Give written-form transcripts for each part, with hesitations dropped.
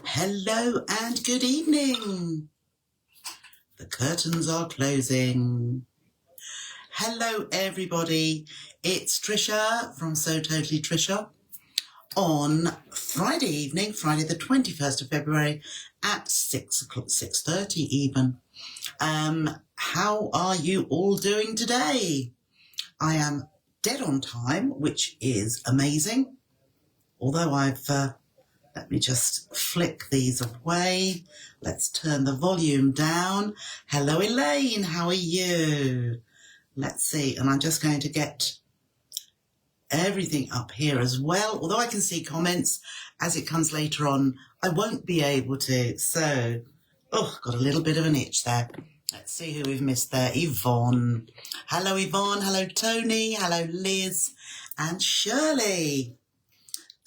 Hello and good evening. The curtains are closing. Hello everybody. It's Trisha from So Totally Trisha on Friday evening, Friday the 21st of February at 6 o'clock, 6:30 even. How are you all doing today? I am dead on time, which is amazing. Although let me just flick these away. Let's turn the volume down. Hello, Elaine. How are you? Let's see. And I'm just going to get everything up here as well. Although I can see comments as it comes later on, I won't be able to. So, got a little bit of an itch there. Let's see who we've missed there. Yvonne. Hello, Yvonne. Hello, Tony. Hello, Liz and Shirley.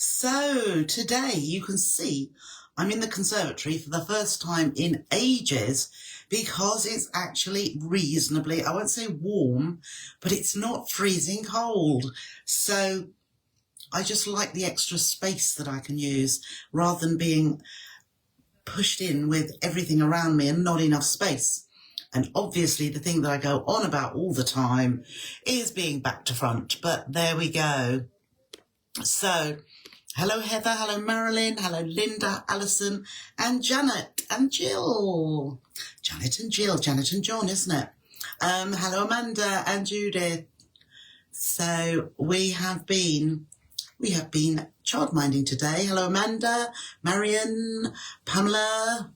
So today you can see I'm in the conservatory for the first time in ages because it's actually reasonably, I won't say warm, but it's not freezing cold. So I just like the extra space that I can use rather than being pushed in with everything around me and not enough space. And obviously the thing that I go on about all the time is being back to front, but there we go. So hello, Heather. Hello, Marilyn. Hello, Linda, Alison, and Janet and Jill. Janet and Jill. Janet and John, isn't it? Hello, Amanda and Judith. So we have been childminding today. Hello, Amanda, Marion, Pamela.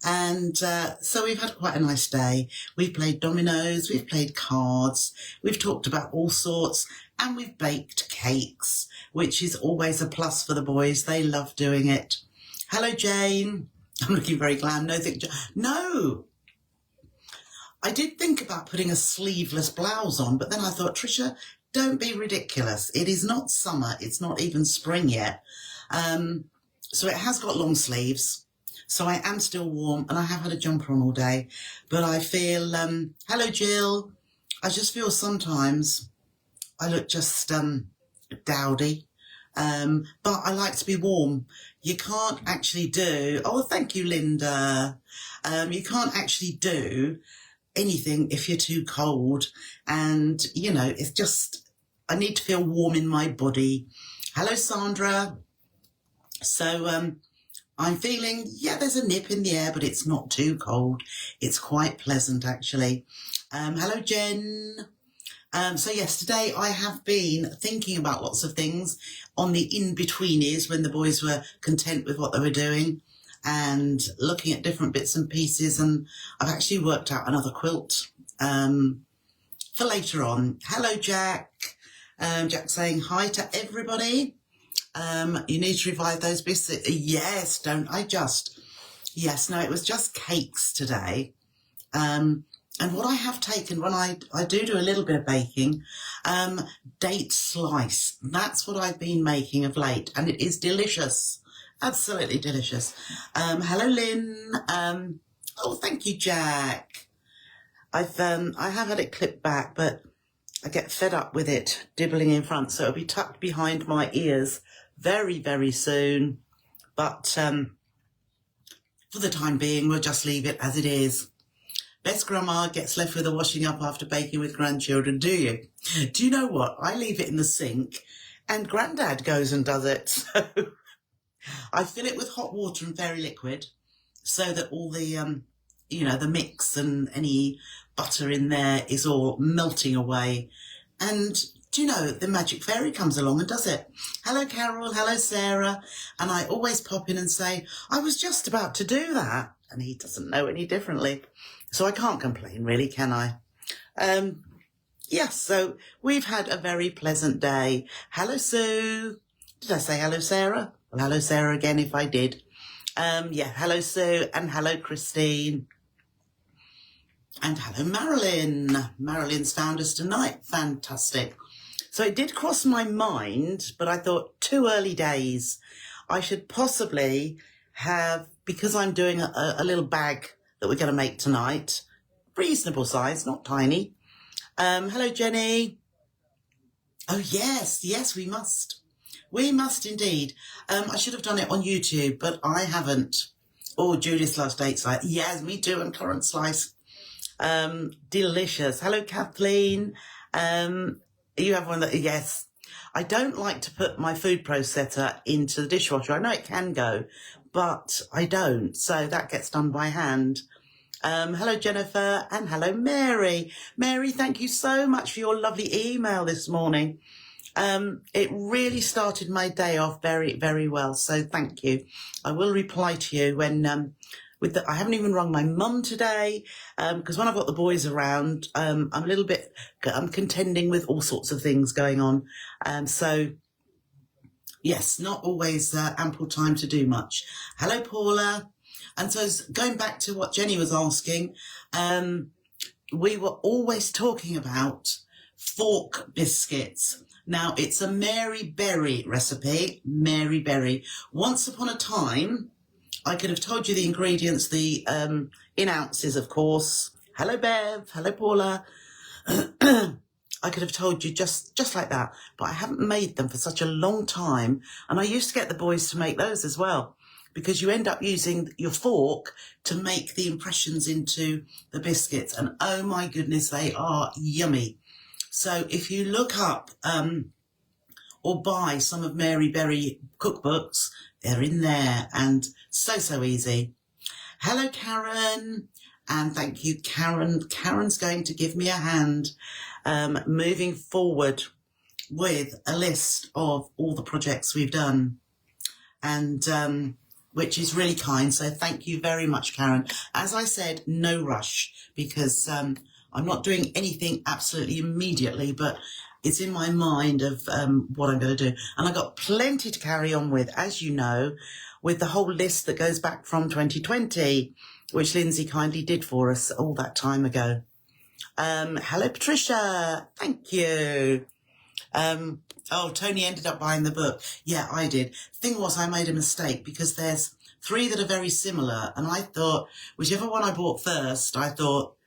And so we've had quite a nice day. We've played dominoes, we've played cards, we've talked about all sorts, and we've baked cakes, which is always a plus for the boys. They love doing it. Hello, Jane. I'm looking very glam. No. I did think about putting a sleeveless blouse on, but then I thought, Trisha, don't be ridiculous. It is not summer. It's not even spring yet. So it has got long sleeves. So I am still warm and I have had a jumper on all day, but I feel, hello, Jill. I just feel sometimes I look just dowdy, but I like to be warm. You can't actually do, thank you, Linda. You can't actually do anything if you're too cold. And, it's just, I need to feel warm in my body. Hello, Sandra. So, I'm feeling, there's a nip in the air, but it's not too cold. It's quite pleasant, actually. Hello, Jen. So yes, today I have been thinking about lots of things on the in-betweenies when the boys were content with what they were doing and looking at different bits and pieces. And I've actually worked out another quilt for later on. Hello, Jack. Jack saying hi to everybody. You need to revive those bits. Yes, don't I just? Yes, no, it was just cakes today. And what I have taken when I do a little bit of baking, date slice. That's what I've been making of late, and it is delicious. Absolutely delicious. Hello, Lynn. Thank you, Jack. I have had it clipped back, but I get fed up with it dibbling in front, so it'll be tucked behind my ears very, very soon. But for the time being, we'll just leave it as it is. Best grandma gets left with the washing up after baking with grandchildren, do you? Do you know what? I leave it in the sink and Grandad goes and does it. So I fill it with hot water and fairy liquid so that all the, the mix and any butter in there is all melting away. And do you know, the magic fairy comes along and does it. Hello, Carol. Hello, Sarah. And I always pop in and say, I was just about to do that. And he doesn't know any differently. So I can't complain, really, can I? So we've had a very pleasant day. Hello, Sue. Did I say hello, Sarah? Well, hello, Sarah, again, if I did. Hello, Sue, and hello, Christine. And hello, Marilyn. Marilyn's found us tonight. Fantastic. So it did cross my mind, but I thought 2 early days. I should possibly have, because I'm doing a little bag that we're going to make tonight, reasonable size, not tiny. Hello, Jenny. Oh, yes, we must. We must indeed. I should have done it on YouTube, but I haven't. Oh, Judith loves date slice. Yes, me too, and currant slice. Delicious. Hello, Kathleen. You have one that, yes. I don't like to put my food processor into the dishwasher. I know it can go, but I don't. So that gets done by hand. Hello, Jennifer, and hello, Mary. Mary, thank you so much for your lovely email this morning. It really started my day off very, very well. So thank you. I will reply to you when, I haven't even rung my mum today, because when I've got the boys around, I'm contending with all sorts of things going on. So yes, not always ample time to do much. Hello, Paula. And so going back to what Jenny was asking, we were always talking about fork biscuits. Now, it's a Mary Berry recipe, Mary Berry. Once upon a time, I could have told you the ingredients, in ounces, of course. Hello, Bev. Hello, Paula. I could have told you just like that, but I haven't made them for such a long time. And I used to get the boys to make those as well, because you end up using your fork to make the impressions into the biscuits. And oh my goodness, they are yummy. So if you look up or buy some of Mary Berry cookbooks, they're in there, and so easy. Hello, Karen. And thank you, Karen. Karen's going to give me a hand moving forward with a list of all the projects we've done. And which is really kind. So thank you very much, Karen. As I said, no rush, because I'm not doing anything absolutely immediately, but it's in my mind of what I'm going to do. And I've got plenty to carry on with, as you know, with the whole list that goes back from 2020, which Lindsay kindly did for us all that time ago. Hello, Patricia. Thank you. Oh, Tony ended up buying the book. Yeah, I did. Thing was, I made a mistake because there's 3 that are very similar. And I thought, whichever one I bought first, I thought,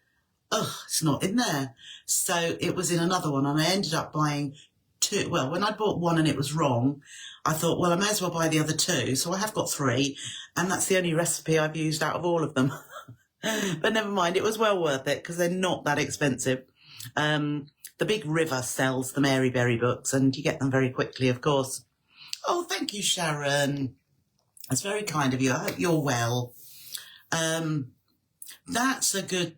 oh, it's not in there. So it was in another one. And I ended up buying 2. Well, when I bought one and it was wrong, I thought, well, I may as well buy the other 2. So I have got 3. And that's the only recipe I've used out of all of them. But never mind. It was well worth it because they're not that expensive. The Big River sells the Mary Berry books, and you get them very quickly, of course. Oh, thank you, Sharon. That's very kind of you. I hope you're well. That's a good...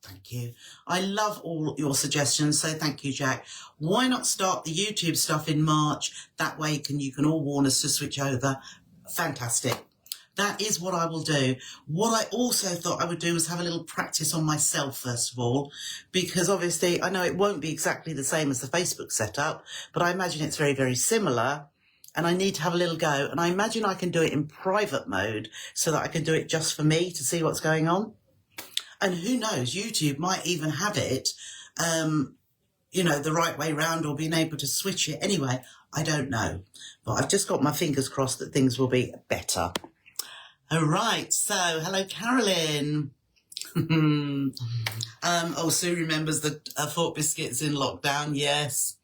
Thank you. I love all your suggestions, so thank you, Jack. Why not start the YouTube stuff in March? That way you can all warn us to switch over. Fantastic. That is what I will do. What I also thought I would do was have a little practice on myself, first of all, because obviously I know it won't be exactly the same as the Facebook setup, but I imagine it's very, very similar, and I need to have a little go. And I imagine I can do it in private mode so that I can do it just for me to see what's going on. And who knows, YouTube might even have it, the right way round, or being able to switch it. Anyway, I don't know, but I've just got my fingers crossed that things will be better. All right, so hello, Carolyn. Sue remembers the fork biscuits in lockdown, yes.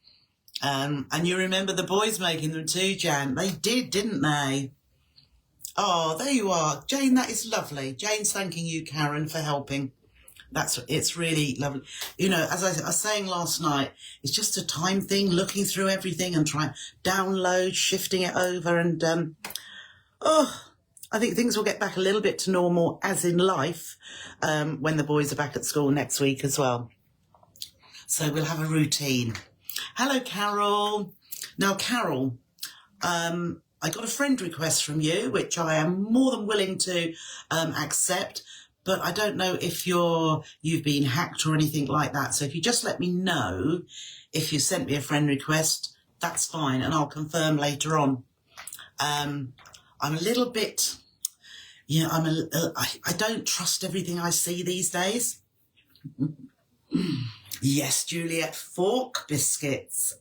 And you remember the boys making them too, Jan. They did, didn't they? Oh, there you are. Jane, that is lovely. Jane's thanking you, Karen, for helping. It's really lovely. As I was saying last night, it's just a time thing, looking through everything and trying download, shifting it over, and I think things will get back a little bit to normal, as in life, when the boys are back at school next week as well. So we'll have a routine. Hello, Carol. Now, Carol, I got a friend request from you, which I am more than willing to accept, but I don't know if you've been hacked or anything like that. So if you just let me know if you sent me a friend request, that's fine, and I'll confirm later on. I'm a little bit, I don't trust everything I see these days. Yes, Juliet, fork biscuits.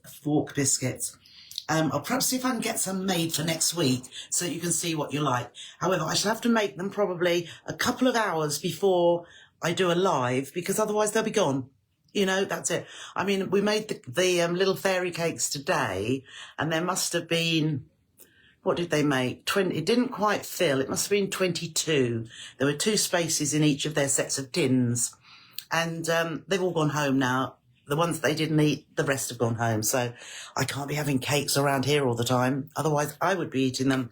I'll perhaps see if I can get some made for next week so you can see what you like. However, I shall have to make them probably a couple of hours before I do a live, because otherwise they'll be gone. You know, that's it. I mean, we made the little fairy cakes today, and there must have been, what did they make? 20, it didn't quite fill. It must have been 22. There were 2 spaces in each of their sets of tins. And they've all gone home now. The ones they didn't eat, the rest have gone home. So I can't be having cakes around here all the time. Otherwise, I would be eating them.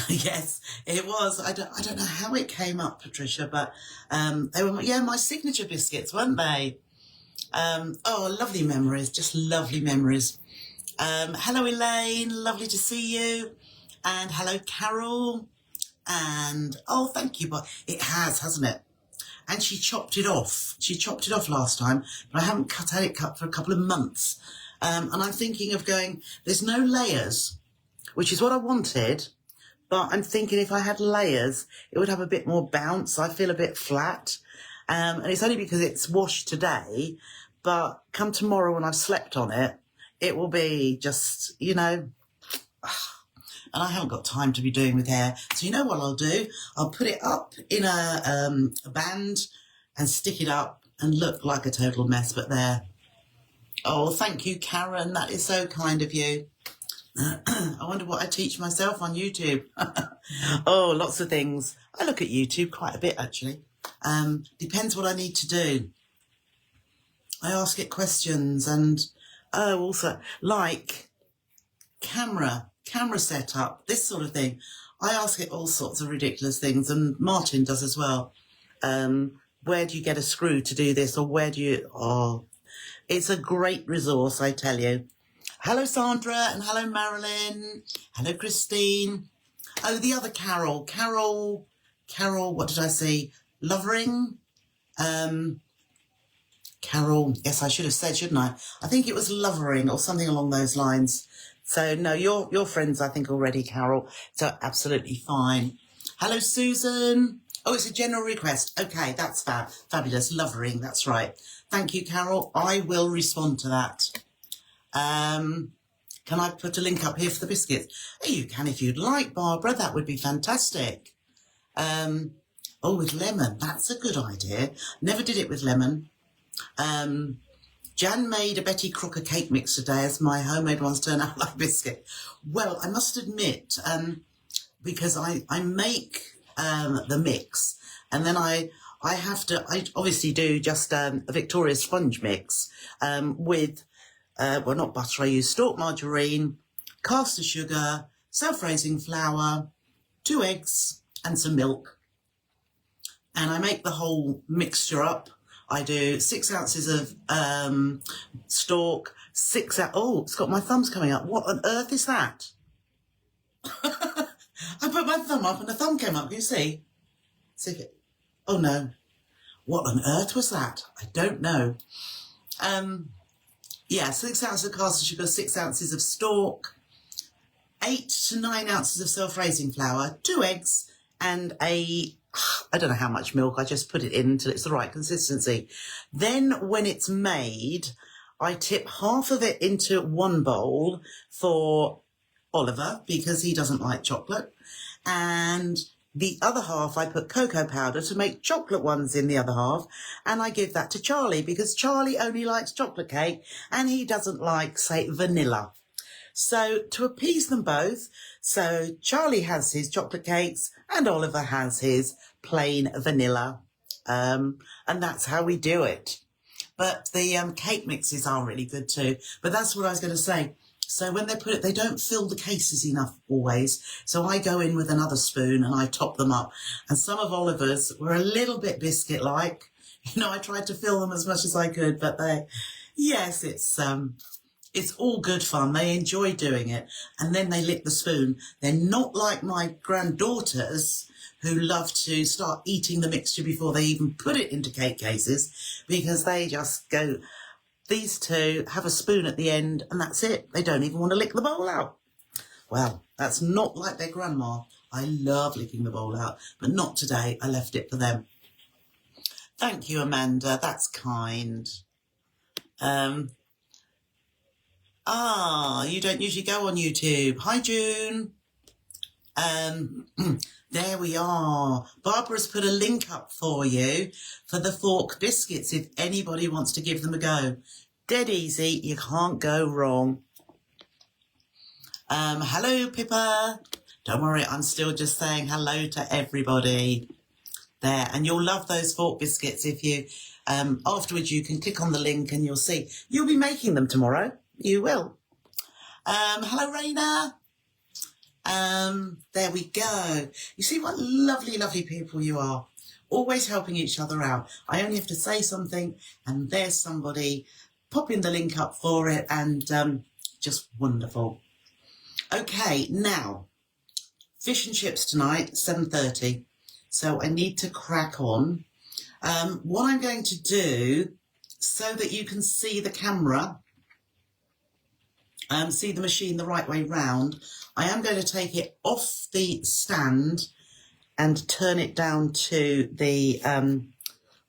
Yes, it was. I don't know how it came up, Patricia, but they were, yeah, my signature biscuits, weren't they? Oh, lovely memories, just lovely memories. Hello, Elaine, lovely to see you. And hello, Carol. And, oh, thank you, but it has, hasn't it? And she chopped it off. She chopped it off last time, but I haven't had it cut for a couple of months. And I'm thinking of going, there's no layers, which is what I wanted. But I'm thinking if I had layers, it would have a bit more bounce. I feel a bit flat. And it's only because it's washed today. But come tomorrow when I've slept on it, it will be just, you know, and I haven't got time to be doing with hair. So you know what I'll do? I'll put it up in a band and stick it up and look like a total mess, but there. Oh, thank you, Karen. That is so kind of you. I wonder what I teach myself on YouTube. Oh, lots of things. I look at YouTube quite a bit, actually. Depends what I need to do. I ask it questions and, oh, also, like camera setup, this sort of thing. I ask it all sorts of ridiculous things, and Martin does as well. Where do you get a screw to do this, or where do you... Oh, it's a great resource, I tell you. Hello, Sandra, and hello, Marilyn. Hello, Christine. Oh, the other Carol. Carol, what did I say? Lovering? Carol, yes, I should have said, shouldn't I? I think it was Lovering or something along those lines. So, no, you're friends, I think, already, Carol. So, absolutely fine. Hello, Susan. Oh, it's a general request. Okay, that's fabulous. Lovering, that's right. Thank you, Carol. I will respond to that. Can I put a link up here for the biscuits? Oh, you can if you'd like, Barbara. That would be fantastic. Oh, with lemon. That's a good idea. Never did it with lemon. Jan made a Betty Crocker cake mix today as my homemade ones turn out like biscuit. Well, I must admit, because I make the mix, and then I obviously do just a Victoria sponge mix with, well, not butter, I use stalk margarine, caster sugar, self-raising flour, 2 eggs and some milk. And I make the whole mixture up. I do 6 ounces of stalk, oh, it's got my thumbs coming up. What on earth is that? I put my thumb up and the thumb came up. Can you see? See if it, oh no. What on earth was that? I don't know. Yeah, 6 ounces of caster sugar, 6 ounces of stalk, 8 to 9 ounces of self-raising flour, 2 eggs, and I don't know how much milk. I just put it in until it's the right consistency. Then when it's made, I tip half of it into one bowl for Oliver because he doesn't like chocolate. And the other half, I put cocoa powder to make chocolate ones in the other half. And I give that to Charlie because Charlie only likes chocolate cake and he doesn't like, say, vanilla. So to appease them both, so Charlie has his chocolate cakes and Oliver has his plain vanilla. And that's how we do it. But the cake mixes are really good too. But that's what I was going to say. So when they put it, they don't fill the cases enough always. So I go in with another spoon and I top them up. And some of Oliver's were a little bit biscuit-like. You know, I tried to fill them as much as I could, but yes, it's all good fun. They enjoy doing it. And then they lick the spoon. They're not like my granddaughters who love to start eating the mixture before they even put it into cake cases, because they just go, these two have a spoon at the end and that's it. They don't even want to lick the bowl out. Well, that's not like their grandma. I love licking the bowl out, but not today. I left it for them. Thank you, Amanda. That's kind. You don't usually go on YouTube. Hi, June. There we are. Barbara's put a link up for you for the fork biscuits if anybody wants to give them a go. Dead easy, you can't go wrong. Hello, Pippa. Don't worry, I'm still just saying hello to everybody there. And you'll love those fork biscuits if you, afterwards you can click on the link and you'll see. You'll be making them tomorrow. You will. Hello, Raina. There we go. You see what lovely, lovely people you are. Always helping each other out. I only have to say something and there's somebody popping the link up for it, and just wonderful. Okay, now, fish and chips tonight, 7:30. So I need to crack on. What I'm going to do, so that you can see the camera, see the machine the right way round, I am going to take it off the stand and turn it down to the,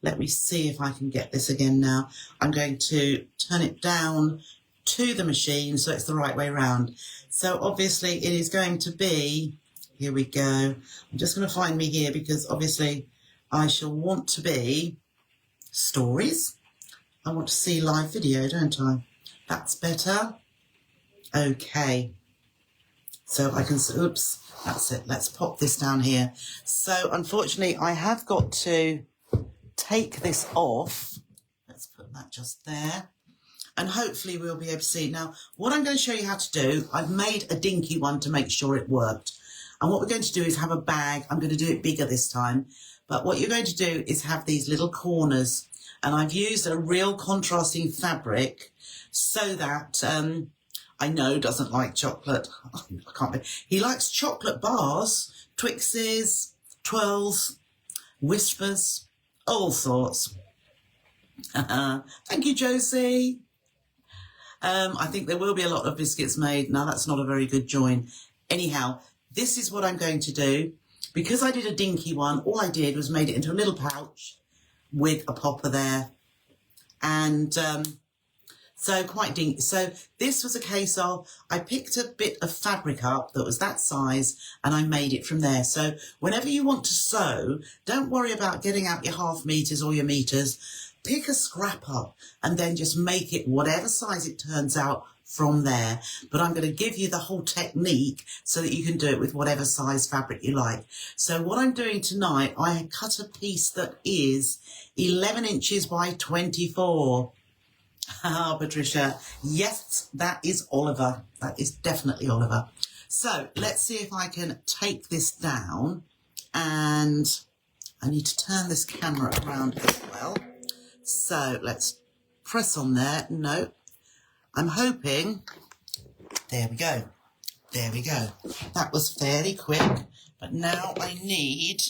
let me see if I can get this again now. I'm going to turn it down to the machine so it's the right way round. So obviously it is going to be, here we go. I'm just going to find me here because obviously I shall want to be stories. I want to see live video, don't I? That's better. Okay. So I can, oops, that's it. Let's pop this down here. So unfortunately I have got to take this off. Let's put that just there. And hopefully we'll be able to see. Now, what I'm going to show you how to do, I've made a dinky one to make sure it worked. And what we're going to do is have a bag. I'm going to do it bigger this time. But what you're going to do is have these little corners. And I've used a real contrasting fabric so that, I know doesn't like chocolate. I can't be. He likes chocolate bars, Twixes, Twirls, Whispers, all sorts. Thank you, Josie. I think there will be a lot of biscuits made. Now, that's not a very good join. Anyhow, this is what I'm going to do. Because I did a dinky one, all I did was made it into a little pouch with a popper there. And so quite dinky. So this was a case of, I picked a bit of fabric up that was that size and I made it from there. So whenever you want to sew, don't worry about getting out your half meters or your meters. Pick a scrap up and then just make it whatever size it turns out from there. But I'm going to give you the whole technique so that you can do it with whatever size fabric you like. So what I'm doing tonight, I cut a piece that is 11 inches by 24. Ah, Patricia. Yes, that is Oliver. That is definitely Oliver. So let's see if I can take this down, and I need to turn this camera around as well. So let's press on there. No, I'm hoping. There we go. There we go. That was fairly quick, but now I need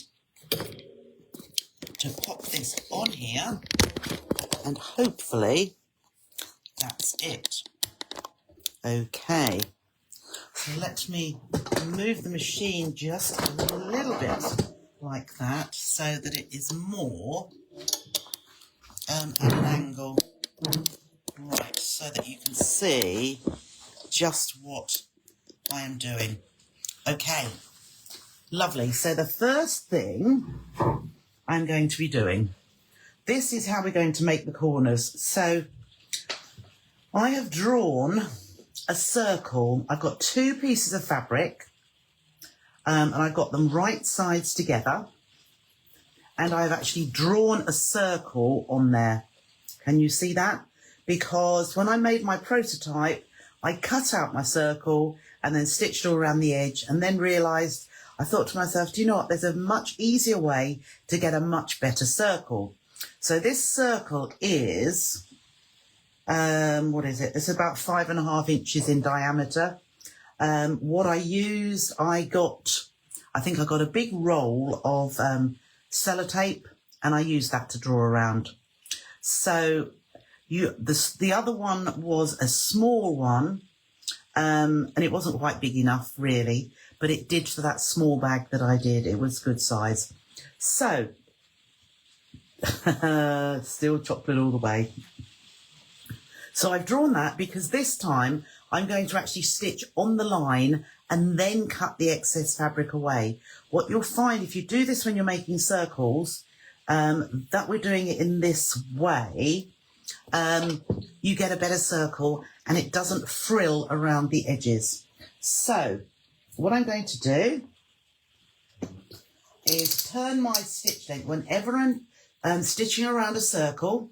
to pop this on here and hopefully that's it. Okay. So let me move the machine just a little bit like that so that it is more at an angle, right, so that you can see just what I am doing. Okay, lovely. So the first thing I'm going to be doing, this is how we're going to make the corners. So I have drawn a circle. I've got two pieces of fabric, and I've got them right sides together. And I've actually drawn a circle on there. Can you see that? Because when I made my prototype, I cut out my circle and then stitched all around the edge, and then realised, I thought to myself, do you know what? There's a much easier way to get a much better circle. So this circle is, what is it? It's about 5.5 inches in diameter. What I used, I think I got a big roll of sellotape, and I used that to draw around. So the other one was a small one, and it wasn't quite big enough really, but it did for that small bag that I did. It was good size. So still chocolate all the way. So I've drawn that because this time I'm going to actually stitch on the line and then cut the excess fabric away. What you'll find if you do this when you're making circles, that we're doing it in this way, you get a better circle and it doesn't frill around the edges. So what I'm going to do is turn my stitch length. Whenever I'm stitching around a circle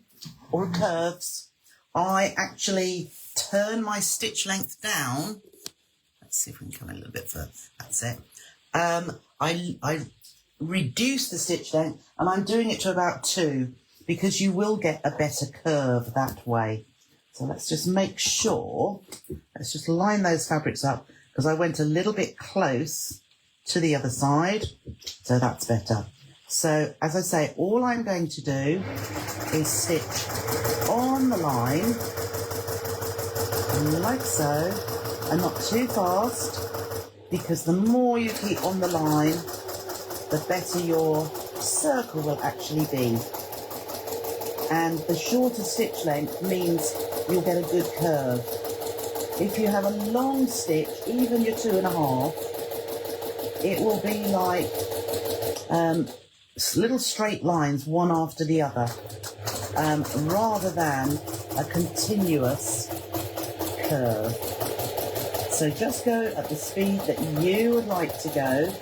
or curves, I actually turn my stitch length down. Let's see if we can come a little bit further. That's it. I reduce the stitch length, and I'm doing it to about 2 because you will get a better curve that way. So let's just make sure, let's just line those fabrics up because I went a little bit close to the other side, so that's better. So as I say, all I'm going to do is stitch on the line like so, and not too fast, because the more you keep on the line, the better your circle will actually be. And the shorter stitch length means you'll get a good curve. If you have a long stitch, even your 2.5, it will be like little straight lines, one after the other, rather than a continuous curve. So just go at the speed that you would like to go.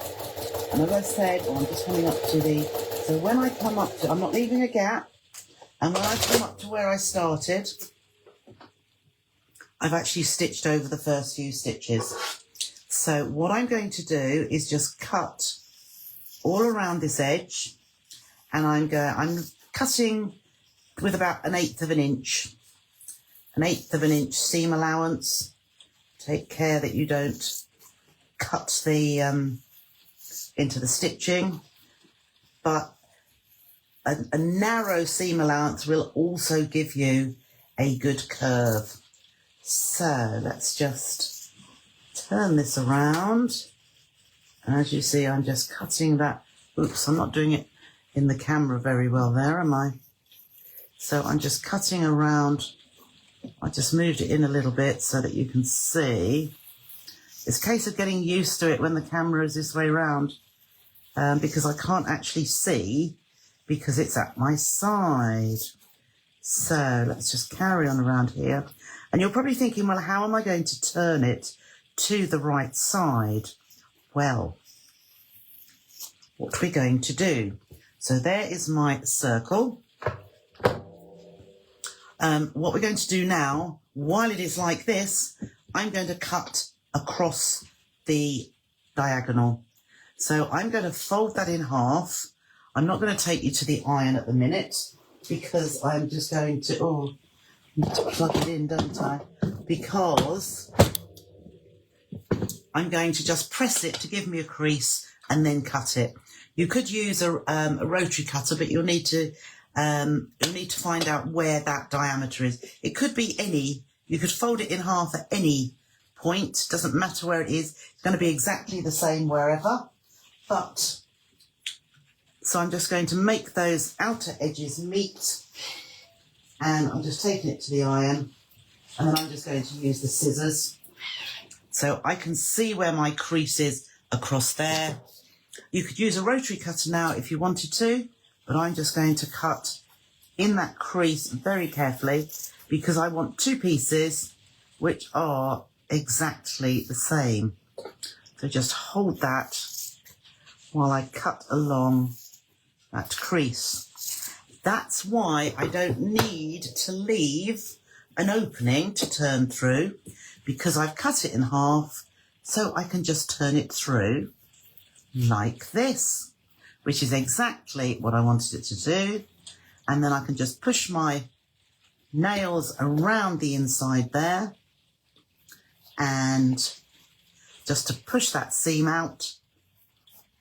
And as I said, I'm just coming up to so when I come up to, I'm not leaving a gap, and when I come up to where I started, I've actually stitched over the first few stitches. So what I'm going to do is just cut all around this edge, and I'm cutting with about 1/8 of an inch. 1/8 of an inch seam allowance. Take care that you don't cut the into the stitching, but a narrow seam allowance will also give you a good curve. So let's just turn this around. And as you see, I'm just cutting that. Oops, I'm not doing it in the camera very well there, am I? So I'm just cutting around. I just moved it in a little bit so that you can see. It's a case of getting used to it when the camera is this way round, because I can't actually see because it's at my side. So let's just carry on around here. And you're probably thinking, well, how am I going to turn it to the right side? Well, what we're going to do. So there is my circle. What we're going to do now, while it is like this, I'm going to cut across the diagonal. So I'm going to fold that in half. I'm not going to take you to the iron at the minute because I'm just going to, I need to plug it in, don't I? Because I'm going to just press it to give me a crease and then cut it. You could use a rotary cutter, but you'll need to find out where that diameter is. It could be any. You could fold it in half at any point. Doesn't matter where it is. It's going to be exactly the same wherever. But so I'm just going to make those outer edges meet, and I'm just taking it to the iron, and then I'm just going to use the scissors so I can see where my crease is across there. You could use a rotary cutter now if you wanted to, but I'm just going to cut in that crease very carefully because I want 2 pieces which are exactly the same. So just hold that while I cut along that crease. That's why I don't need to leave an opening to turn through, because I've cut it in half, so I can just turn it through like this, which is exactly what I wanted it to do. And then I can just push my nails around the inside there, and just to push that seam out.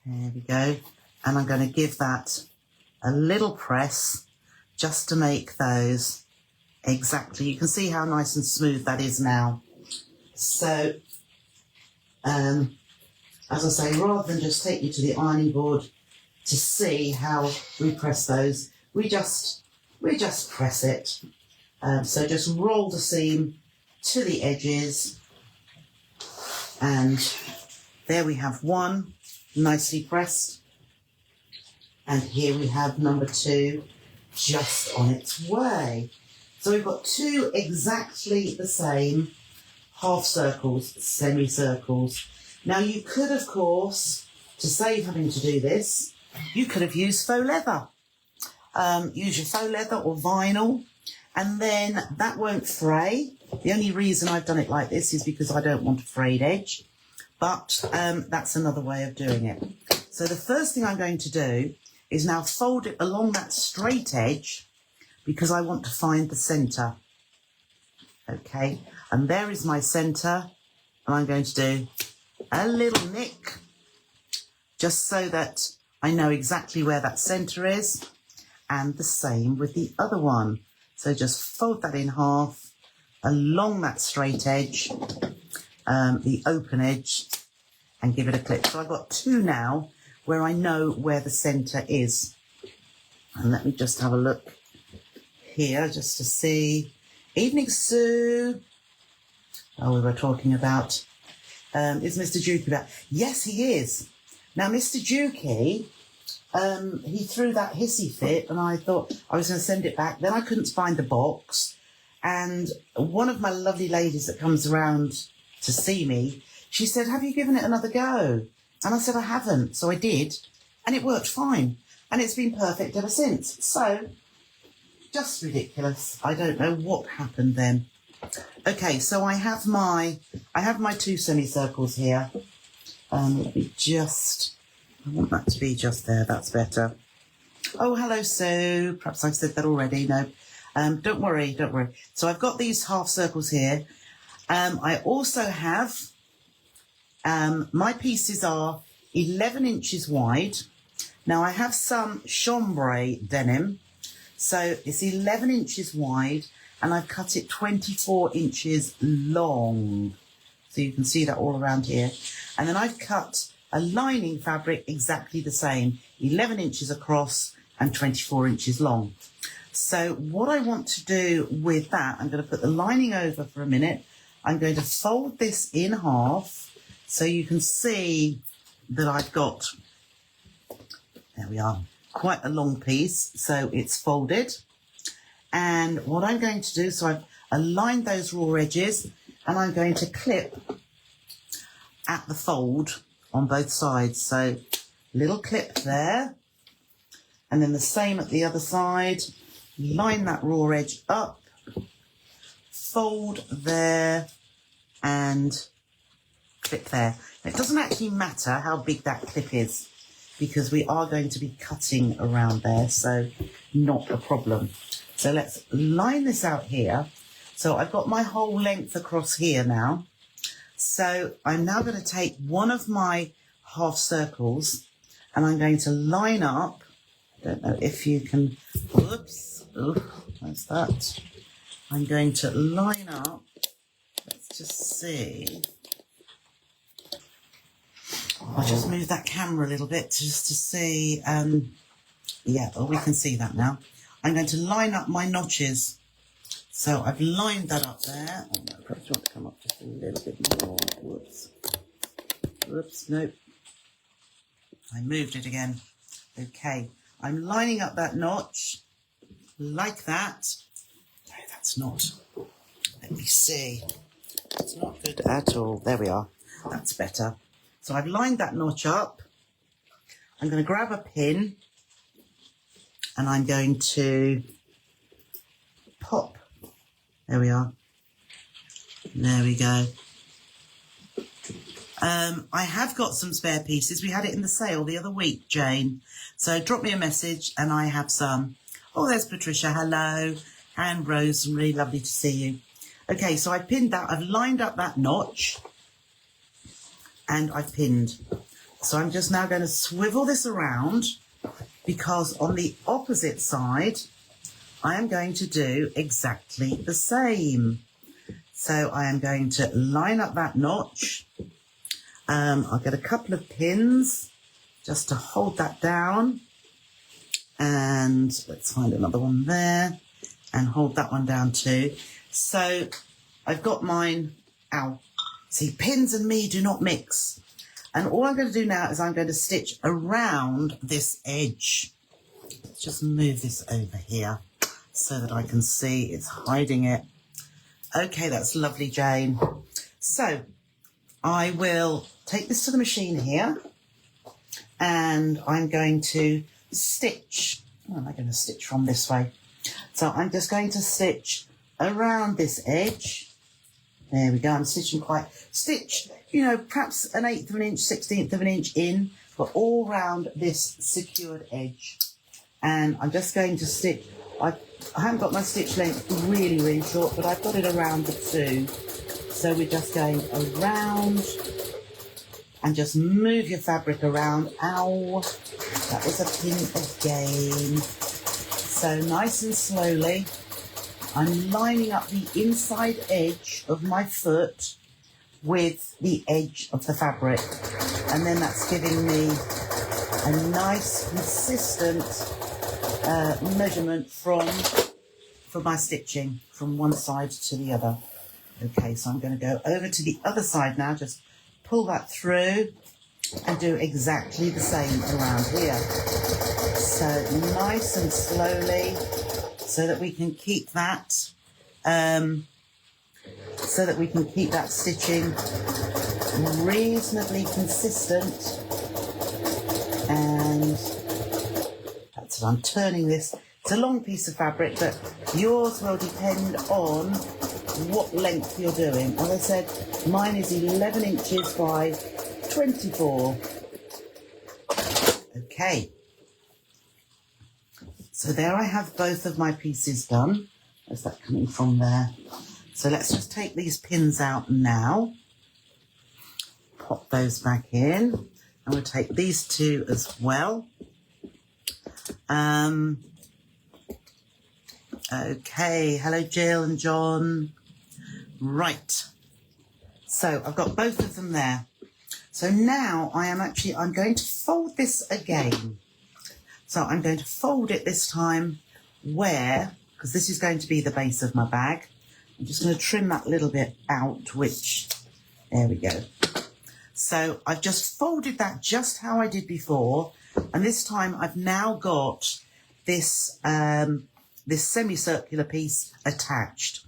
There we go. And I'm going to give that a little press just to make those exactly. You can see how nice and smooth that is now. So, as I say, rather than just take you to the ironing board to see how we press those, we just press it. So just roll the seam to the edges and There we have one, nicely pressed. And here we have number 2, just on its way. So we've got 2 exactly the same half circles, semicircles. Now you could, of course, to save having to do this, you could have used faux leather. Use your faux leather or vinyl, and then that won't fray. The only reason I've done it like this is because I don't want a frayed edge, but that's another way of doing it. So the first thing I'm going to do is now fold it along that straight edge because I want to find the centre. Okay, and there is my centre, and I'm going to do a little nick just so that I know exactly where that centre is, and the same with the other one. So just fold that in half along that straight edge, the open edge, and give it a clip. So I've got 2 now where I know where the centre is. And let me just have a look here just to see. Evening, Sue. Oh, we were talking about, is Mr. Dukey back? Yes, he is. Now, Mr. Dukey, he threw that hissy fit, and I thought I was going to send it back. Then I couldn't find the box. And one of my lovely ladies that comes around to see me, she said, have you given it another go? And I said, I haven't. So I did, and it worked fine. And it's been perfect ever since. So, just ridiculous. I don't know what happened then. Okay, so I have my 2 semicircles here. Let me just, I want that to be just there. That's better. Oh, hello, Sue. Perhaps I've said that already. No, don't worry, don't worry. So I've got these half circles here. I also have, my pieces are 11 inches wide. Now I have some chambray denim. So it's 11 inches wide, and I've cut it 24 inches long. So you can see that all around here. And then I've cut a lining fabric exactly the same, 11 inches across and 24 inches long. So what I want to do with that, I'm going to put the lining over for a minute. I'm going to fold this in half so you can see that I've got, there we are, quite a long piece. So it's folded. And what I'm going to do, so I've aligned those raw edges, and I'm going to clip at the fold on both sides. So little clip there, and then the same at the other side. Line that raw edge up, fold there, and clip there. It doesn't actually matter how big that clip is because we are going to be cutting around there, so not a problem. So let's line this out here. So I've got my whole length across here now. So I'm now going to take one of my half circles, and I'm going to line up. I don't know if you can, whoops, oh, what's that? I'm going to line up, let's just see. I'll just move that camera a little bit just to see, yeah, oh, we can see that now. I'm going to line up my notches. So I've lined that up there. Oh no, perhaps you want to come up just a little bit more. Whoops. Whoops, nope. I moved it again. Okay, I'm lining up that notch like that. No, that's not. Let me see. It's not good at all. There we are. That's better. So I've lined that notch up. I'm going to grab a pin, and I'm going to pop. There we are. There we go. I have got some spare pieces. We had it in the sale the other week, Jane. So drop me a message and I have some. Oh, there's Patricia. Hello. And Rose. Really lovely to see you. Okay, so I pinned that. I've lined up that notch and I've pinned. So I'm just now going to swivel this around because on the opposite side, I am going to do exactly the same. So I am going to line up that notch. I'll get a couple of pins just to hold that down. And let's find another one there and hold that one down too. So I've got mine, ow. See, pins and me do not mix. And all I'm going to do now is I'm going to stitch around this edge. Let's just move this over here so that I can see it's hiding it. Okay, that's lovely, Jane. So I will take this to the machine here and I'm going to stitch. Oh, am I going to stitch from this way? So I'm just going to stitch around this edge. There we go. I'm stitching stitch, you know, perhaps an 1/8 of an inch, 1/16 of an inch in, but all round this secured edge. And I'm just going to stitch. I haven't got my stitch length really short, but I've got it around the 2. So we're just going around and just move your fabric around. Ow, that was a pin again. So nice and slowly, I'm lining up the inside edge of my foot with the edge of the fabric. And then that's giving me a nice, consistent measurement for my stitching from one side to the other. Okay, so I'm going to go over to the other side now, just pull that through and do exactly the same around here. So nice and slowly, so that we can keep that, stitching reasonably consistent. And that's it. I'm turning this. It's a long piece of fabric, but yours will depend on what length you're doing. As I said, mine is 11 inches by 24. Okay. So there I have both of my pieces done. Where's that coming from there? So let's just take these pins out now. Pop those back in. And we'll take these two as well. Okay, hello Jill and John. Right. So I've got both of them there. So now I'm going to fold this again. So I'm going to fold it this time because this is going to be the base of my bag. I'm just going to trim that little bit out, there we go. So I've just folded that just how I did before. And this time I've now got this, this semicircular piece attached.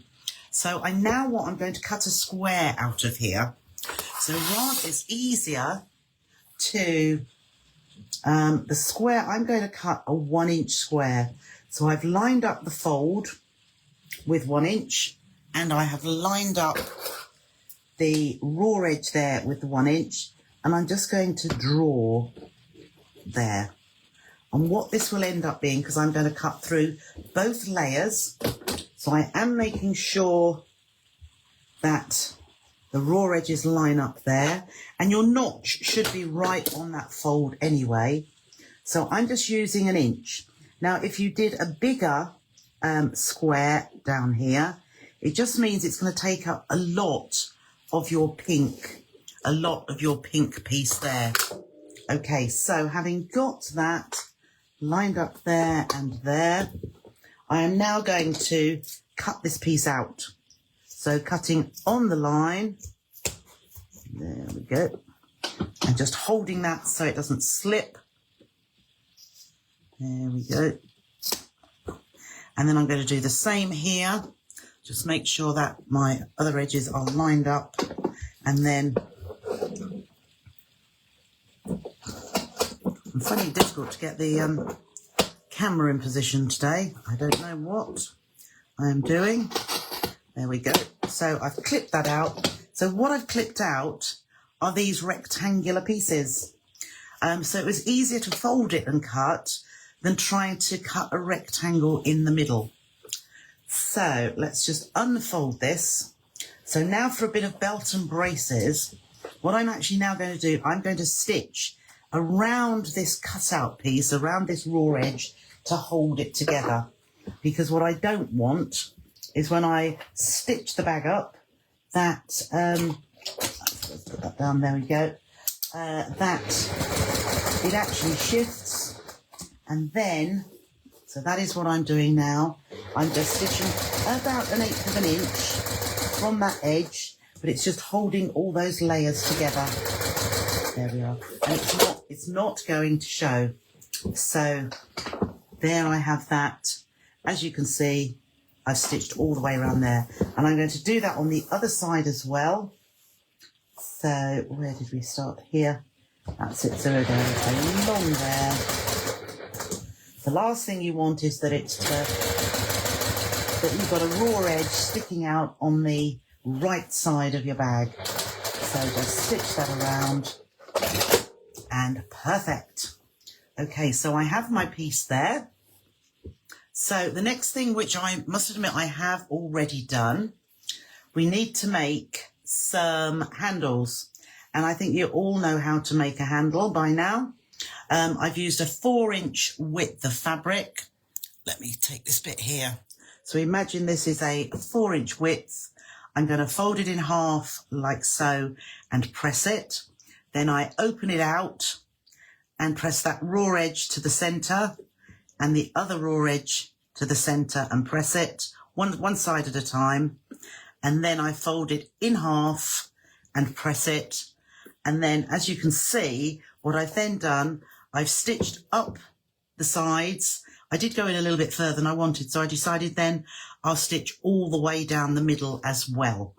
So I'm going to cut a square out of here. So rather it's easier to, the square, I'm going to cut a 1-inch square. So I've lined up the fold with 1 inch and I have lined up the raw edge there with the 1 inch, and I'm just going to draw there. And what this will end up being, because I'm going to cut through both layers, so I am making sure that the raw edges line up there, and your notch should be right on that fold anyway. So I'm just using 1 inch. Now, if you did a bigger square down here, it just means it's going to take up a lot of your pink piece there. Okay, so having got that lined up there and there, I am now going to cut this piece out. So cutting on the line, there we go, and just holding that so it doesn't slip. There we go. And then I'm going to do the same here. Just make sure that my other edges are lined up, and then I'm finding it difficult to get the camera in position today. I don't know what I am doing. There we go. So I've clipped that out. So what I've clipped out are these rectangular pieces. So it was easier to fold it and cut than trying to cut a rectangle in the middle. So let's just unfold this. So now for a bit of belt and braces, what I'm actually now going to do, I'm going to stitch around this cutout piece, around this raw edge, to hold it together. Because what I don't want is when I stitch the bag up, that, let's put that down, there we go, that it actually shifts, and then, so that is what I'm doing now. I'm just stitching about 1/8 of an inch from that edge, but it's just holding all those layers together. There we are. And it's not going to show. So there I have that. As you can see, I've stitched all the way around there. And I'm going to do that on the other side as well. So where did we start? Here. That's it. So we're going along there. The last thing you want is that that you've got a raw edge sticking out on the right side of your bag. So just stitch that around and perfect. Okay, so I have my piece there. So the next thing, which I must admit I have already done, we need to make some handles. And I think you all know how to make a handle by now. I've used a 4-inch width of fabric. Let me take this bit here. So imagine this is a 4-inch width. I'm going to fold it in half like so and press it. Then I open it out and press that raw edge to the center and the other raw edge to the center and press it one side at a time. And then I fold it in half and press it. And then, as you can see, what I've then done, I've stitched up the sides. I did go in a little bit further than I wanted, so I decided then I'll stitch all the way down the middle as well.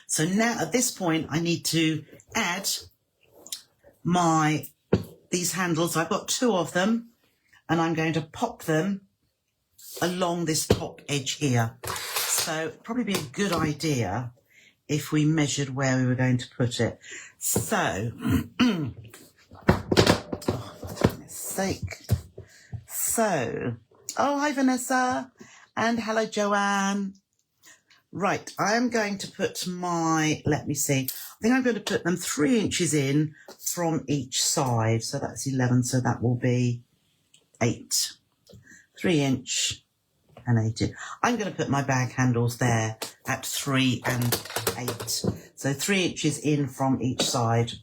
So now at this point, I need to add these handles. I've got 2 of them, and I'm going to pop them along this top edge here. So it'd probably be a good idea if we measured where we were going to put it. So, oh, for goodness sake. So, oh, hi Vanessa, and hello Joanne. Right, I'm going to put let me see, I think I'm going to put them 3 inches in from each side. So that's 11, so that will be 8. 3 inch and 8. I'm going to put my bag handles there at 3 and 8. So 3 inches in from each side.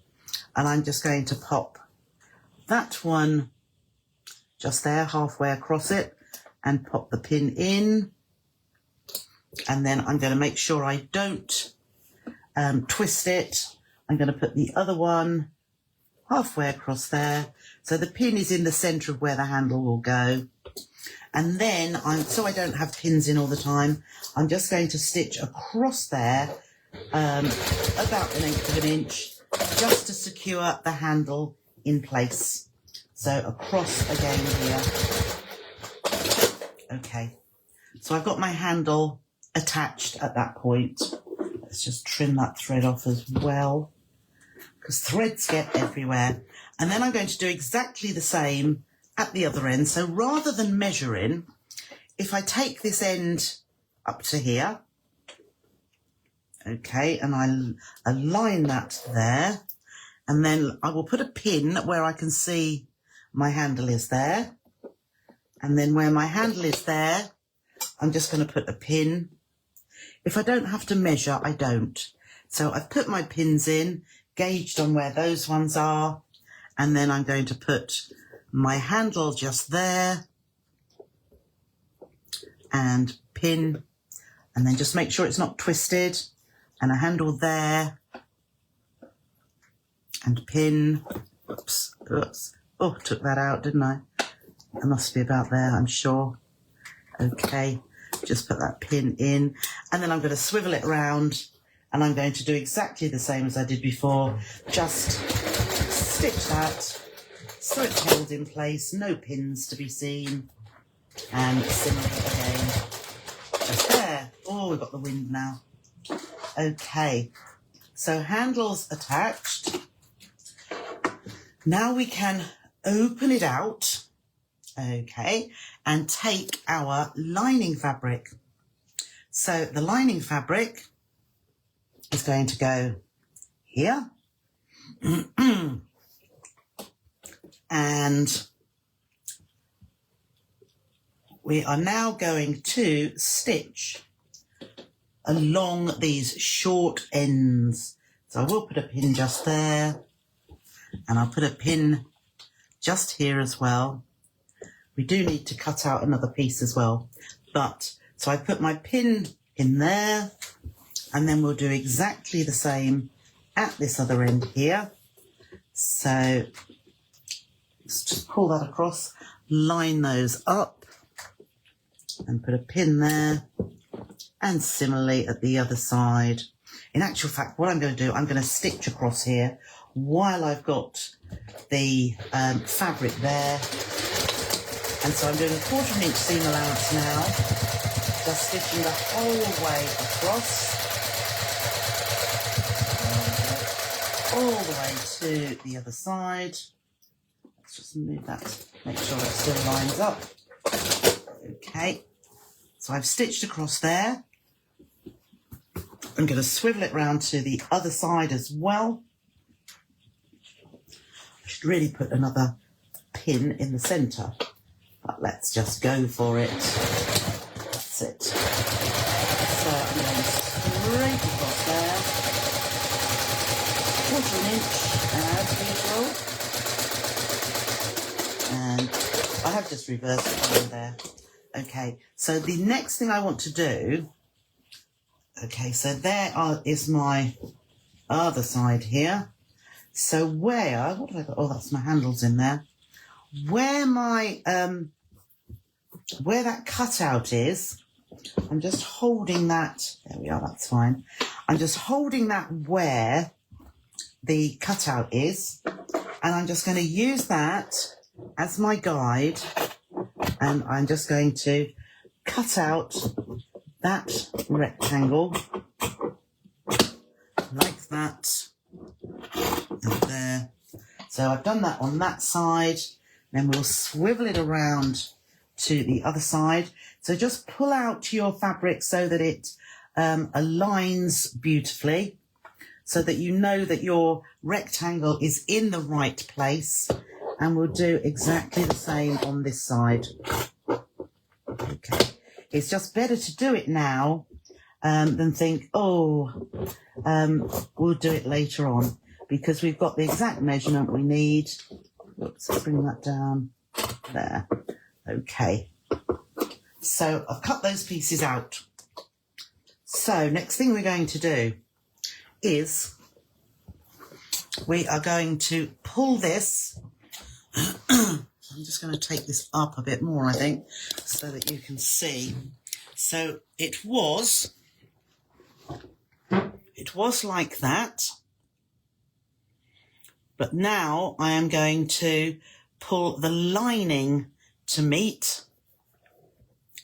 And I'm just going to pop that one just there, halfway across it, and pop the pin in. And then I'm going to make sure I don't twist it. I'm going to put the other one halfway across there. So the pin is in the center of where the handle will go. And then, so I don't have pins in all the time, I'm just going to stitch across there about 1/8 of an inch, just to secure the handle in place. So across again here. Okay, so I've got my handle attached at that point. Let's just trim that thread off as well, because threads get everywhere. And then I'm going to do exactly the same at the other end. So rather than measuring, if I take this end up to here, okay, and I align that there, and then I will put a pin where I can see my handle is there. And then where my handle is there, I'm just going to put a pin. If I don't have to measure, I don't. So I've put my pins in, gauged on where those ones are, and then I'm going to put my handle just there and pin, and then just make sure it's not twisted, and a handle there and pin. Oops. Oh, took that out, didn't I? It must be about there, I'm sure. Okay, just put that pin in, and then I'm going to swivel it around, and I'm going to do exactly the same as I did before. Just stitch that so it's held in place, no pins to be seen, and similarly again, just there. Oh, we've got the wind now. Okay, so handles attached. Now we can open it out, okay, and take our lining fabric. So the lining fabric is going to go here. And we are now going to stitch along these short ends. So I will put a pin just there, and I'll put a pin just here as well. We do need to cut out another piece as well. So I put my pin in there, and then we'll do exactly the same at this other end here. So let's just pull that across, line those up and put a pin there, and similarly at the other side. In actual fact, what I'm going to do, I'm going to stitch across here while I've got the fabric there. And so I'm doing a 1/4 inch seam allowance now, just stitching the whole way across, all the way to the other side. Let's just move that, make sure that still lines up. Okay, so I've stitched across there. I'm going to swivel it round to the other side as well. I should really put another pin in the centre, but let's just go for it. That's it. So I'm going straight across there, 1/4 inch as usual. And I have just reversed it on there. Okay, so the next thing I want to do, okay, so is my other side here. So where, what have I got? Oh, that's my handles in there. Where my, where that cutout is, I'm just holding that, there we are, that's fine. I'm just holding that where the cutout is, and I'm just going to use that as my guide, and I'm just going to cut out that rectangle like that, and there. So I've done that on that side, then we'll swivel it around to the other side. So just pull out your fabric so that it aligns beautifully, so that you know that your rectangle is in the right place, and we'll do exactly the same on this side. Okay, it's just better to do it now than think, oh, we'll do it later on, because we've got the exact measurement we need. Oops, let's bring that down there. Okay, so I've cut those pieces out. So next thing we're going to do is we are going to pull this. I'm just going to take this up a bit more, I think, so that you can see. So it was like that, but now I am going to pull the lining to meet.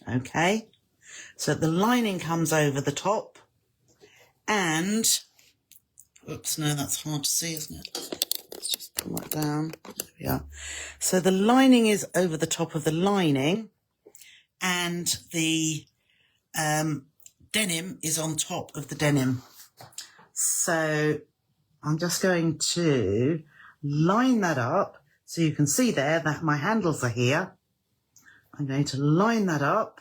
Okay, so the lining comes over the top, and oops, no, that's hard to see, isn't it? Let's just pull that down. There we are. So the lining is over the top of the lining, and the denim is on top of the denim. So I'm just going to line that up so you can see there that my handles are here. I'm going to line that up,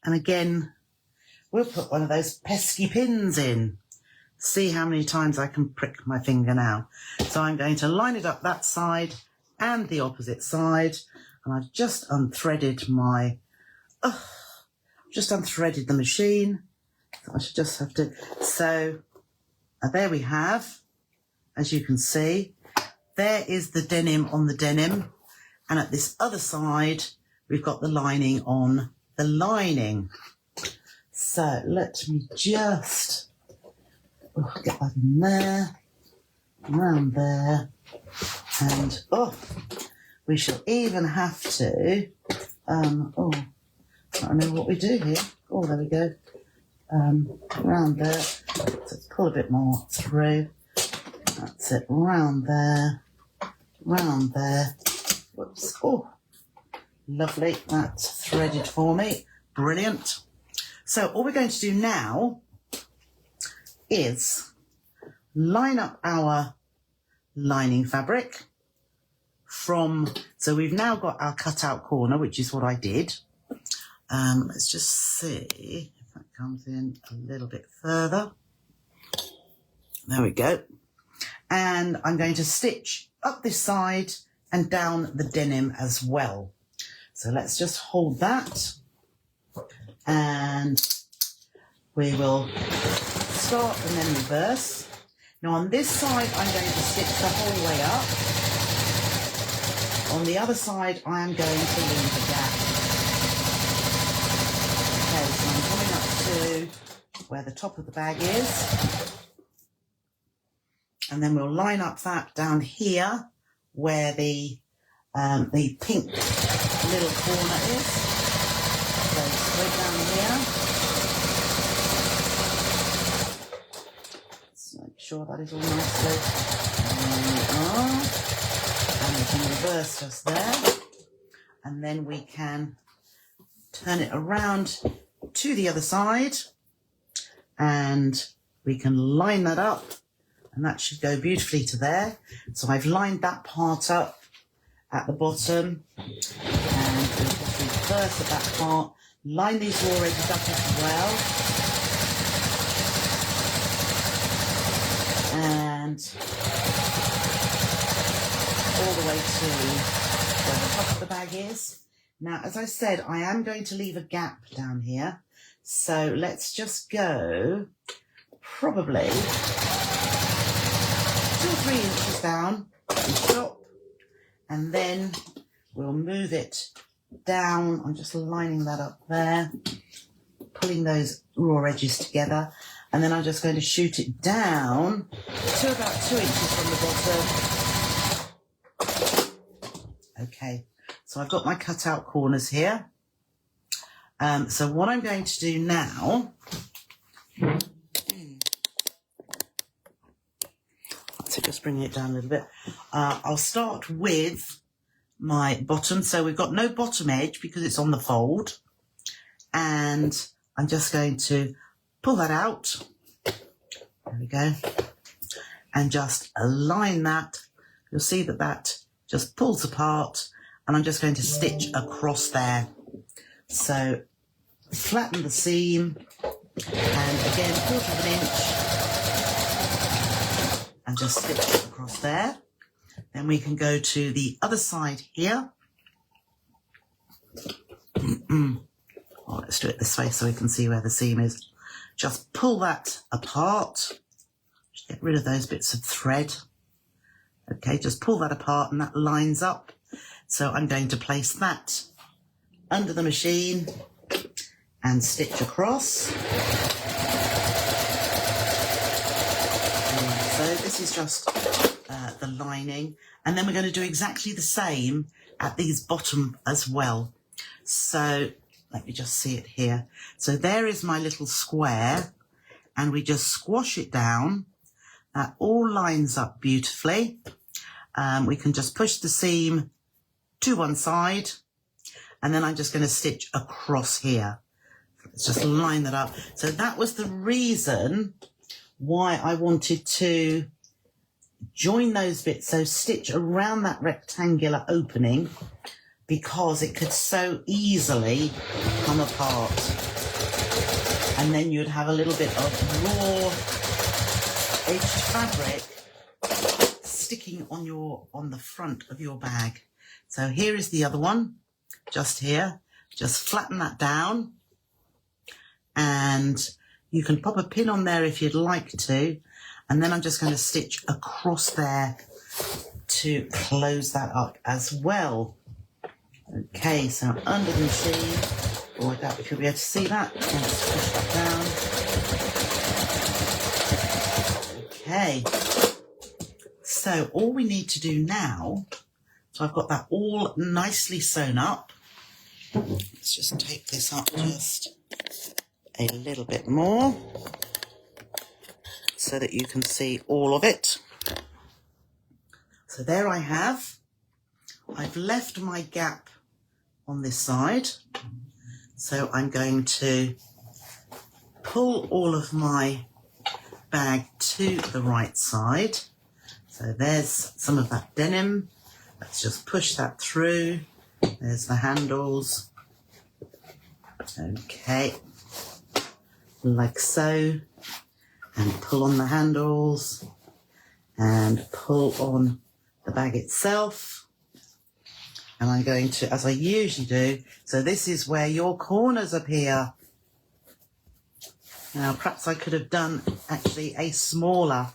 and again we'll put one of those pesky pins in. See how many times I can prick my finger now. So I'm going to line it up that side and the opposite side, and I've just unthreaded my, just unthreaded the machine. I should just have to, so there we have, as you can see, there is the denim on the denim, and at this other side we've got the lining on the lining. So let me just get that in there, around there, and we shall even have to, I don't know what we do here. Oh, there we go. Around there. So let's pull a bit more through. That's it. Round there. Round there. Whoops. Oh, lovely. That's threaded for me. Brilliant. So all we're going to do now is line up our lining fabric from, so we've now got our cutout corner, which is what I did. Let's just see if that comes in a little bit further. There we go. And I'm going to stitch up this side and down the denim as well. So let's just hold that, and we will start and then reverse. Now on this side, I'm going to stitch the whole way up. On the other side, I am going to leave a gap. Okay, so I'm coming up to where the top of the bag is. And then we'll line up that down here where the pink little corner is. So straight down here. Let's make sure that is all nicely. There we are. And we can reverse just there. And then we can turn it around to the other side. And we can line that up. And that should go beautifully to there. So I've lined that part up at the bottom. And we'll just reverse at that part. Line these raw edges up as well. And all the way to where the top of the bag is. Now, as I said, I am going to leave a gap down here. So let's just go probably 2 or 3 inches down and stop. And then we'll move it down. I'm just lining that up there, pulling those raw edges together. And then I'm just going to shoot it down to about 2 inches from the bottom. Okay, so I've got my cutout corners here. So what I'm going to do now, so just bringing it down a little bit, I'll start with my bottom. So we've got no bottom edge because it's on the fold. And I'm just going to pull that out. There we go. And just align that. You'll see that that just pulls apart. And I'm just going to stitch across there. So flatten the seam. And again, 1/4 of an inch. And just stitch it across there. Then we can go to the other side here. Oh, let's do it this way so we can see where the seam is. Just pull that apart. Just get rid of those bits of thread. Okay, just pull that apart and that lines up. So I'm going to place that under the machine and stitch across. So this is just the lining. And then we're going to do exactly the same at these bottom as well. So let me just see it here. So there is my little square and we just squash it down. That all lines up beautifully. We can just push the seam to one side and then I'm just going to stitch across here. Let's just line that up. So that was the reason why I wanted to join those bits. So stitch around that rectangular opening because it could so easily come apart. And then you'd have a little bit of raw edged fabric sticking on the front of your bag. So here is the other one, just here. Just flatten that down. And you can pop a pin on there if you'd like to. And then I'm just going to stitch across there to close that up as well. Okay, so under the machine, oh, I doubt if you'll be able to see that. Let's push that down. Okay, so all we need to do now, so I've got that all nicely sewn up. Let's just take this up just a little bit more so that you can see all of it. So there I have. I've left my gap on this side. So I'm going to pull all of my bag to the right side. So there's some of that denim. Let's just push that through. There's the handles. Okay. Like so. And pull on the handles. And pull on the bag itself. And I'm going to, as I usually do, so this is where your corners appear. Now, perhaps I could have done actually a smaller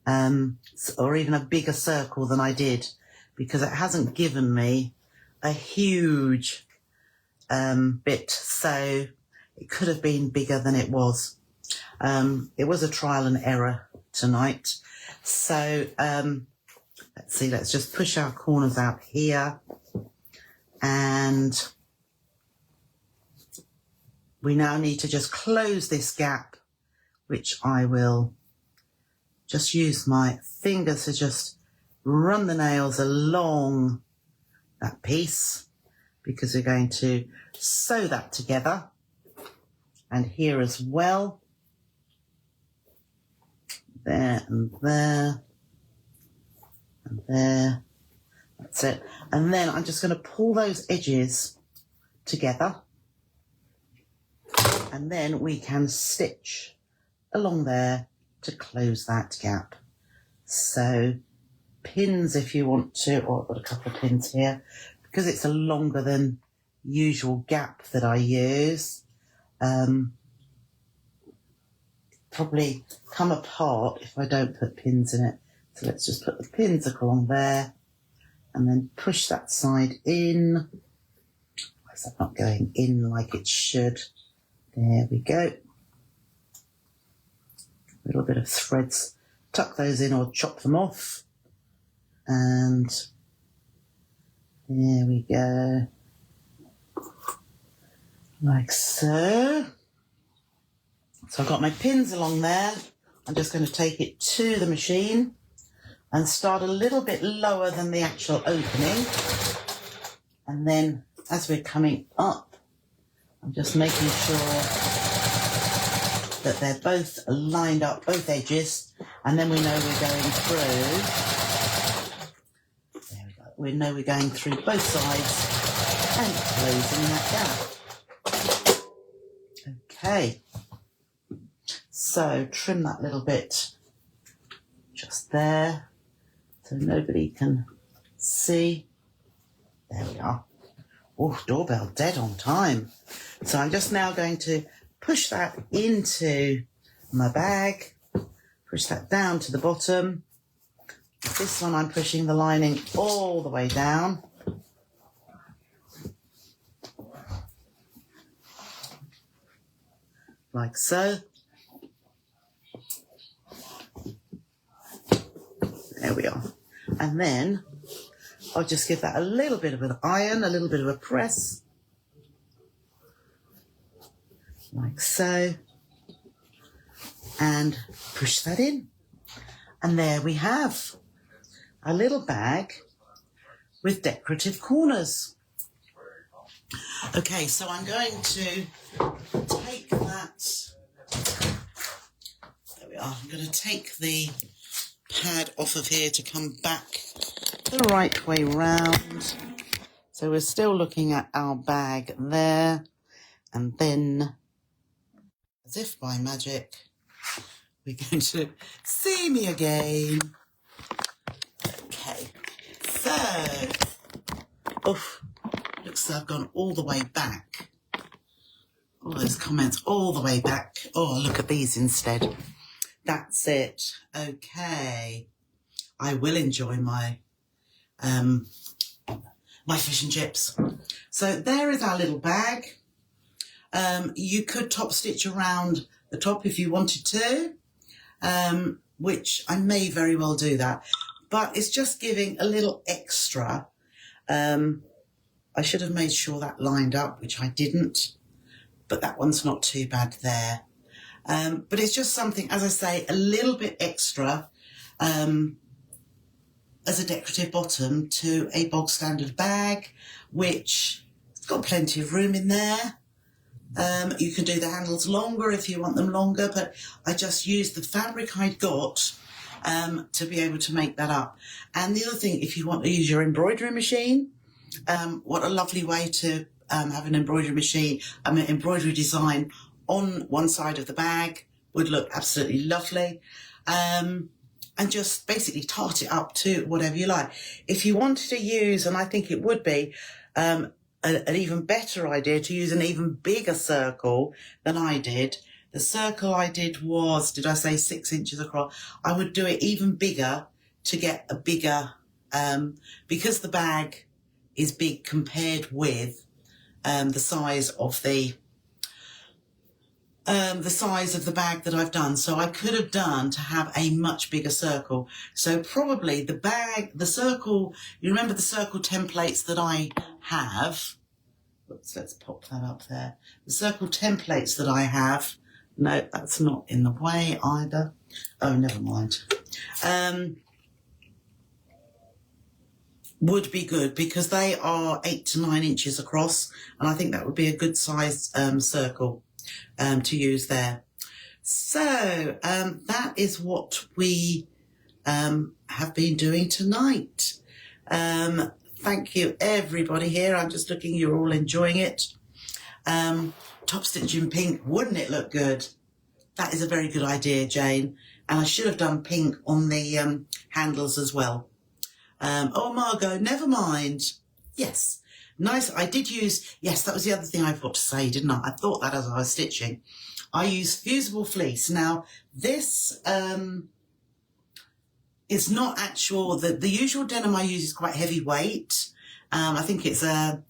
or even a bigger circle than I did, because it hasn't given me a huge bit, so it could have been bigger than it was. It was a trial and error tonight. So let's see, let's just push our corners out here, and we now need to just close this gap, which I will just use my fingers to just run the nails along that piece, because we're going to sew that together, and here as well, there and there and there. That's it. And then I'm just going to pull those edges together, and then we can stitch along there to close that gap. So pins if you want to, or I've got a couple of pins here because it's a longer than usual gap that I use. Probably come apart if I don't put pins in it. So let's just put the pins along there and then push that side in. Why is that not going in like it should? There we go. A little bit of threads. Tuck those in or chop them off. And there we go. Like so. So I've got my pins along there. I'm just going to take it to the machine and start a little bit lower than the actual opening. And then as we're coming up, I'm just making sure that they're both lined up, both edges, and then we know we're going through. There we go. We know we're going through both sides and closing that gap. Okay. So trim that little bit just there so nobody can see. There we are. Oh, doorbell dead on time. So I'm just now going to push that into my bag, push that down to the bottom. This one I'm pushing the lining all the way down. Like so. There we are. And then I'll just give that a little bit of an iron, a little bit of a press. Like so. And push that in. And there we have a little bag with decorative corners. Okay, so I'm going to take that. There we are. I'm going to take the pad off of here to come back the right way round. So we're still looking at our bag there, and then as if by magic we're going to see me again. Okay, so looks like I've gone all the way back, all those comments all the way back. Oh, look at these instead. That's it. Okay. I will enjoy my my fish and chips. So there is our little bag. You could top stitch around the top if you wanted to, which I may very well do that. But it's just giving a little extra. I should have made sure that lined up, which I didn't. But that one's not too bad there. But it's just something, as I say, a little bit extra as a decorative bottom to a bog standard bag, which has got plenty of room in there. You can do the handles longer if you want them longer, but I just used the fabric I'd got to be able to make that up. And the other thing, if you want to use your embroidery machine, what a lovely way to have an embroidery machine, embroidery design on one side of the bag would look absolutely lovely. And just basically tart it up to whatever you like. If you wanted to use, and I think it would be an even better idea to use an even bigger circle than I did, The circle I did was, did I say 6 inches across? I would do it even bigger to get a bigger, because the bag is big compared with the size of the bag that I've done. So I could have done to have a much bigger circle. So probably the circle, you remember the circle templates that I have? Oops, let's pop that up there. The circle templates that I have, no, that's not in the way either. Oh, never mind. Would be good because they are 8 to 9 inches across, and I think that would be a good size circle to use there. So that is what we have been doing tonight. Thank you everybody here. I'm just looking, you're all enjoying it. Top stitch in pink, wouldn't it look good? That is a very good idea, Jane. And I should have done pink on the handles as well. Oh, Margot, never mind. Yes, nice. I did use, yes, that was the other thing I forgot to say, didn't I? I thought that as I was stitching. I used fusible fleece. Now, this is not actual, the usual denim I use is quite heavy weight. I think it's a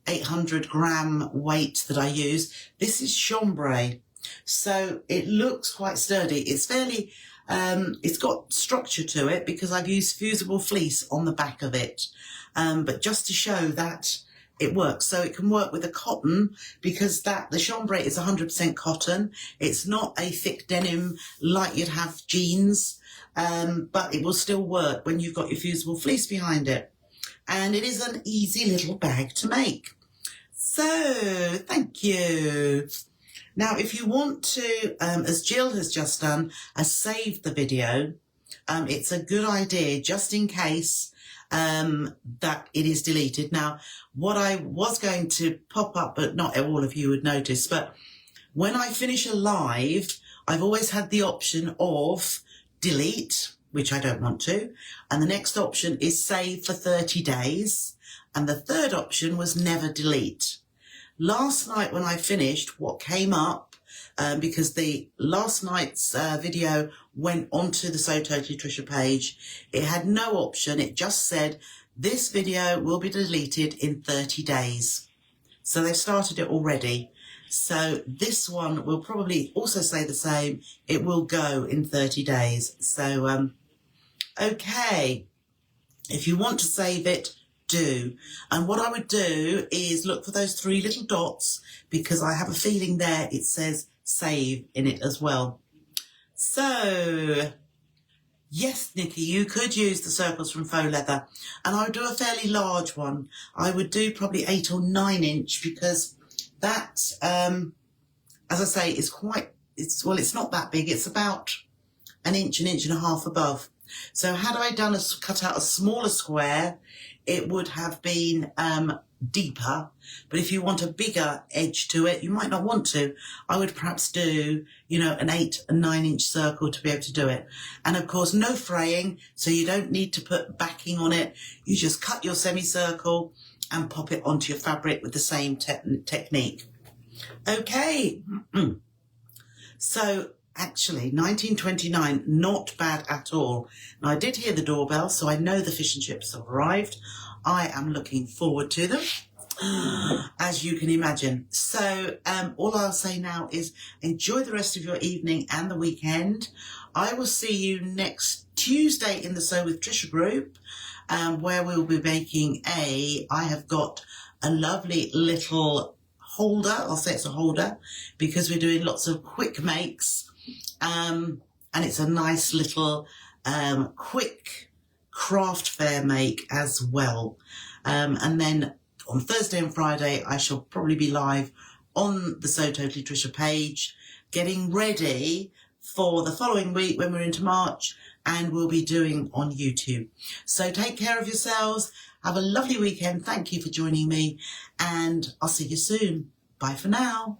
800-gram weight that I use. This is chambray, so it looks quite sturdy. It's fairly, it's got structure to it because I've used fusible fleece on the back of it. But just to show that it works. So it can work with a cotton because the chambray is 100% cotton. It's not a thick denim like you'd have jeans, but it will still work when you've got your fusible fleece behind it. And it is an easy little bag to make. So, thank you. Now, if you want to, as Jill has just done, save the video, it's a good idea just in case that it is deleted. Now, what I was going to pop up, but not all of you would notice, but when I finish a live, I've always had the option of delete, which I don't want to, and the next option is save for 30 days, and the third option was never delete. Last night when I finished, what came up, because the last night's video went onto the So Totally Trisha page, it had no option. It just said, this video will be deleted in 30 days. So they've started it already. So this one will probably also say the same. It will go in 30 days. So, okay. If you want to save it, do. And what I would do is look for those 3 little dots because I have a feeling there it says save in it as well. So, yes, Nikki, you could use the circles from faux leather, and I would do a fairly large one. I would do probably 8 or 9 inch because that, as I say, is quite, it's not that big. It's about an inch and a half above. So had I cut out a smaller square, it would have been deeper. But if you want a bigger edge to it, you might not want to. I would perhaps do, an 8 and 9 inch circle to be able to do it. And of course, no fraying, so you don't need to put backing on it. You just cut your semicircle and pop it onto your fabric with the same technique. Okay. So actually, 1929, not bad at all. Now, I did hear the doorbell, so I know the fish and chips have arrived. I am looking forward to them, as you can imagine. So all I'll say now is enjoy the rest of your evening and the weekend. I will see you next Tuesday in the Sew with Trisha group, where we'll be making I have got a lovely little holder. I'll say it's a holder because we're doing lots of quick makes. And it's a nice little quick craft fair make as well. And then on Thursday and Friday, I shall probably be live on the So Totally Trisha page, getting ready for the following week when we're into March, and we'll be doing on YouTube. So take care of yourselves. Have a lovely weekend. Thank you for joining me, and I'll see you soon. Bye for now.